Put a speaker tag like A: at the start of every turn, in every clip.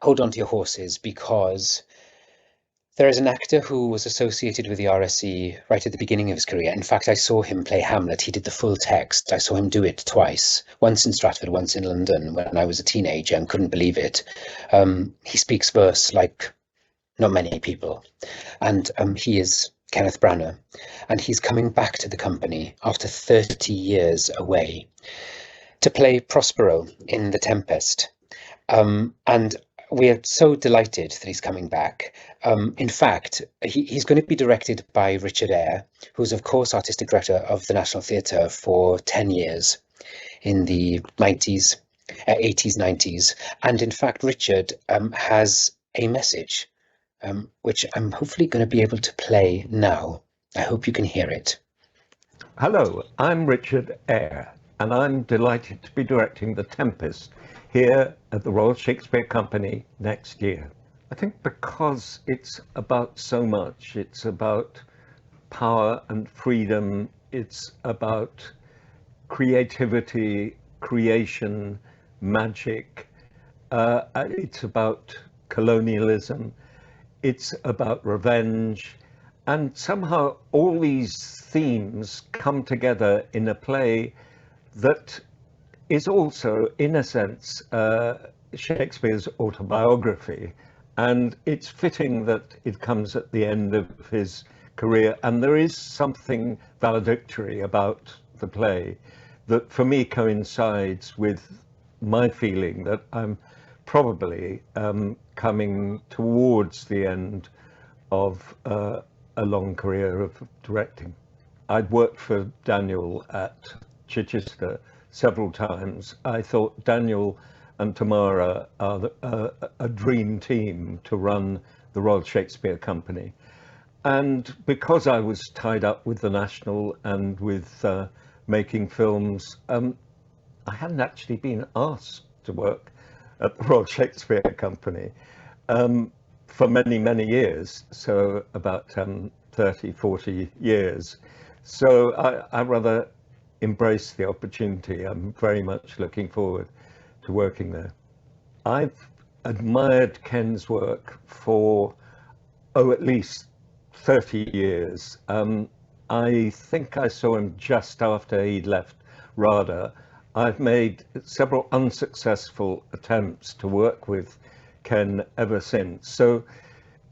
A: hold on to your horses, because there is an actor who was associated with the RSC right at the beginning of his career. In fact, I saw him play Hamlet. He did the full text. I saw him do it twice, once in Stratford, once in London, when I was a teenager and couldn't believe it. He speaks verse like not many people. And he is Kenneth Branagh. And he's coming back to the company after 30 years away to play Prospero in The Tempest. And we are so delighted that he's coming back. In fact, he's going to be directed by Richard Eyre, who's, of course, artistic director of the National Theatre for 10 years in the 90s, 80s, 90s. And in fact, Richard has a message, which I'm hopefully going to be able to play now. I hope you can hear it.
B: Hello, I'm Richard Eyre, and I'm delighted to be directing The Tempest here at the Royal Shakespeare Company next year. I think because it's about so much. It's about power and freedom. It's about creativity, creation, magic. It's about colonialism. It's about revenge. And somehow all these themes come together in a play that is also, in a sense, Shakespeare's autobiography. And it's fitting that it comes at the end of his career. And there is something valedictory about the play that for me coincides with my feeling that I'm probably coming towards the end of a long career of directing. I'd worked for Daniel at Chichester several times. I thought Daniel and Tamara are a dream team to run the Royal Shakespeare Company. And because I was tied up with the National and with making films, I hadn't actually been asked to work at the Royal Shakespeare Company for many, many years, so about 30, 40 years. So I rather embrace the opportunity. I'm very much looking forward to working there. I've admired Ken's work for, at least 30 years. I think I saw him just after he'd left RADA. I've made several unsuccessful attempts to work with Ken ever since. So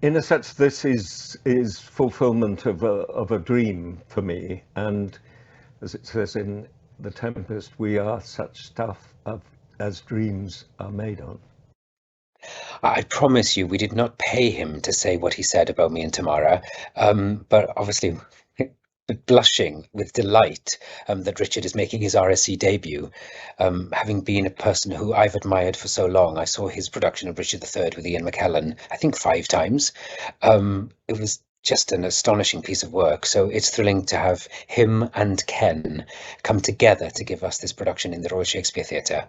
B: in a sense, this is fulfillment of a dream for me. And as it says in The Tempest, we are such stuff as dreams are made on.
A: I promise you, we did not pay him to say what he said about me and Tamara, but obviously blushing with delight that Richard is making his RSC debut. Having been a person who I've admired for so long, I saw his production of Richard III with Ian McKellen, I think 5 times. It was just an astonishing piece of work. So it's thrilling to have him and Ken come together to give us this production in the Royal Shakespeare Theatre.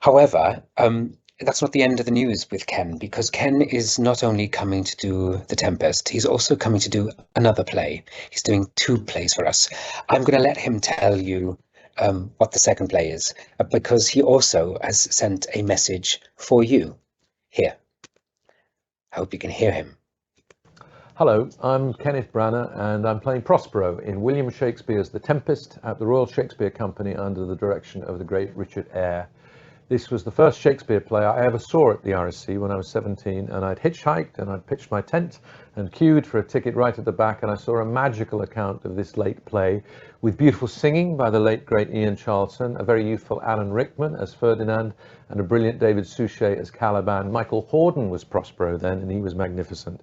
A: However, that's not the end of the news with Ken, because Ken is not only coming to do The Tempest, he's also coming to do another play. He's doing 2 plays for us. I'm going to let him tell you what the second play is, because he also has sent a message for you. Here. I hope you can hear him.
C: Hello, I'm Kenneth Branagh, and I'm playing Prospero in William Shakespeare's The Tempest at the Royal Shakespeare Company under the direction of the great Richard Eyre. This was the first Shakespeare play I ever saw at the RSC when I was 17, and I'd hitchhiked and I'd pitched my tent and queued for a ticket right at the back, and I saw a magical account of this late play with beautiful singing by the late great Ian Charleson, a very youthful Alan Rickman as Ferdinand, and a brilliant David Suchet as Caliban. Michael Hordern was Prospero then, and he was magnificent.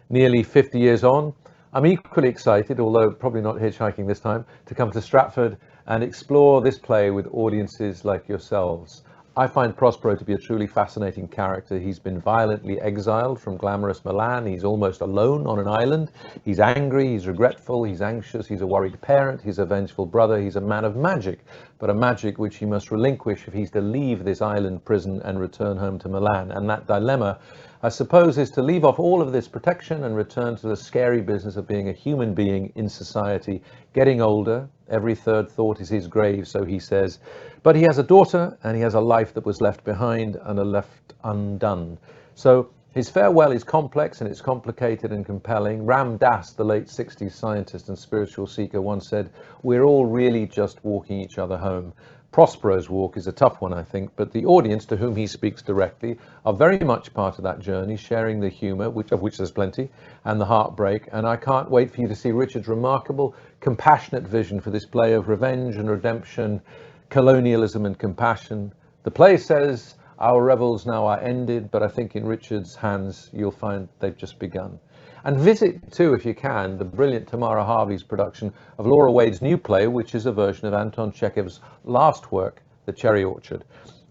C: Nearly 50 years on, I'm equally excited, although probably not hitchhiking this time, to come to Stratford and explore this play with audiences like yourselves. I find Prospero to be a truly fascinating character. He's been violently exiled from glamorous Milan. He's almost alone on an island. He's angry, he's regretful, he's anxious, he's a worried parent, he's a vengeful brother, he's a man of magic, but a magic which he must relinquish if he's to leave this island prison and return home to Milan. And that dilemma I suppose, is to leave off all of this protection and return to the scary business of being a human being in society, getting older. Every third thought is his grave, so he says. But he has a daughter, and he has a life that was left behind and a left undone. So his farewell is complex, and it's complicated and compelling. Ram Dass, the late 60s scientist and spiritual seeker, once said, "We're all really just walking each other home." Prospero's walk is a tough one, I think, but the audience to whom he speaks directly are very much part of that journey, sharing the humour, of which there's plenty, and the heartbreak. And I can't wait for you to see Richard's remarkable, compassionate vision for this play of revenge and redemption, colonialism and compassion. The play says our revels now are ended, but I think in Richard's hands you'll find they've just begun. And visit too, if you can, the brilliant Tamara Harvey's production of Laura Wade's new play, which is a version of Anton Chekhov's last work, The Cherry Orchard.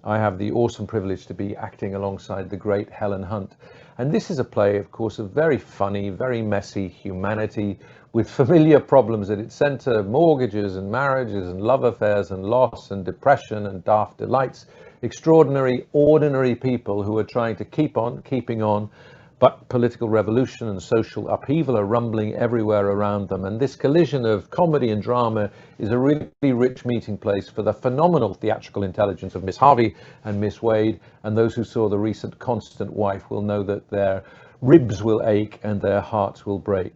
C: I have the awesome privilege to be acting alongside the great Helen Hunt. And this is a play, of course, of very funny, very messy humanity with familiar problems at its centre: mortgages and marriages and love affairs and loss and depression and daft delights. Extraordinary, ordinary people who are trying to keeping on, but political revolution and social upheaval are rumbling everywhere around them. And this collision of comedy and drama is a really rich meeting place for the phenomenal theatrical intelligence of Miss Harvey and Miss Wade. And those who saw the recent Constant Wife will know that their ribs will ache and their hearts will break.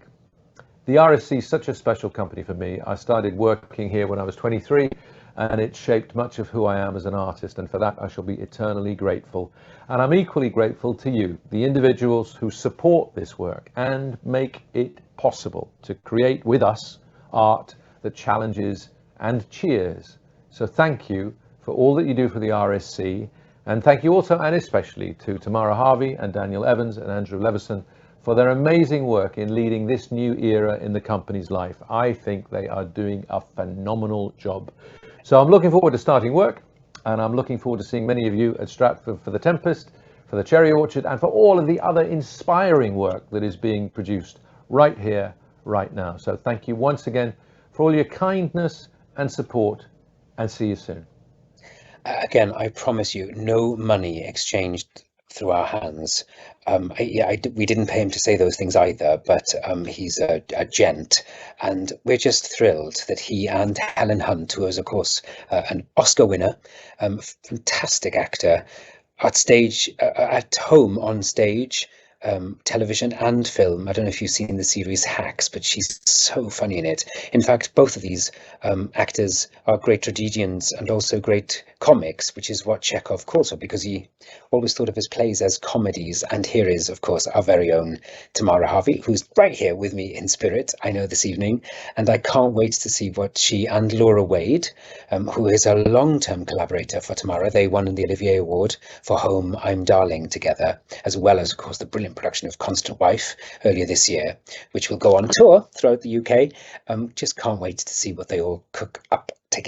C: The RSC is such a special company for me. I started working here when I was 23, and it shaped much of who I am as an artist, and for that I shall be eternally grateful. And I'm equally grateful to you, the individuals who support this work and make it possible to create with us art that challenges and cheers. So thank you for all that you do for the RSC, and thank you also and especially to Tamara Harvey and Daniel Evans and Andrew Levison for their amazing work in leading this new era in the company's life. I think they are doing a phenomenal job. So I'm looking forward to starting work, and I'm looking forward to seeing many of you at Stratford for The Tempest, for The Cherry Orchard, and for all of the other inspiring work that is being produced right here, right now. So thank you once again for all your kindness and support, and see you soon.
A: Again, I promise you, no money exchanged through our hands. We didn't pay him to say those things either, but he's a gent, and we're just thrilled that he and Helen Hunt, who is, of course, an Oscar winner, fantastic actor, at home on stage, television and film. I don't know if you've seen the series Hacks, but she's so funny in it. In fact, both of these actors are great tragedians and also great comics, which is what Chekhov calls her, because he always thought of his plays as comedies. And here is, of course, our very own Tamara Harvey, who's right here with me in spirit, I know, this evening. And I can't wait to see what she and Laura Wade, who is a long-term collaborator for Tamara, they won the Olivier Award for Home, I'm Darling together, as well as, of course, the brilliant production of Constant Wife earlier this year, which will go on tour throughout the UK. Just can't wait to see what they all cook up together.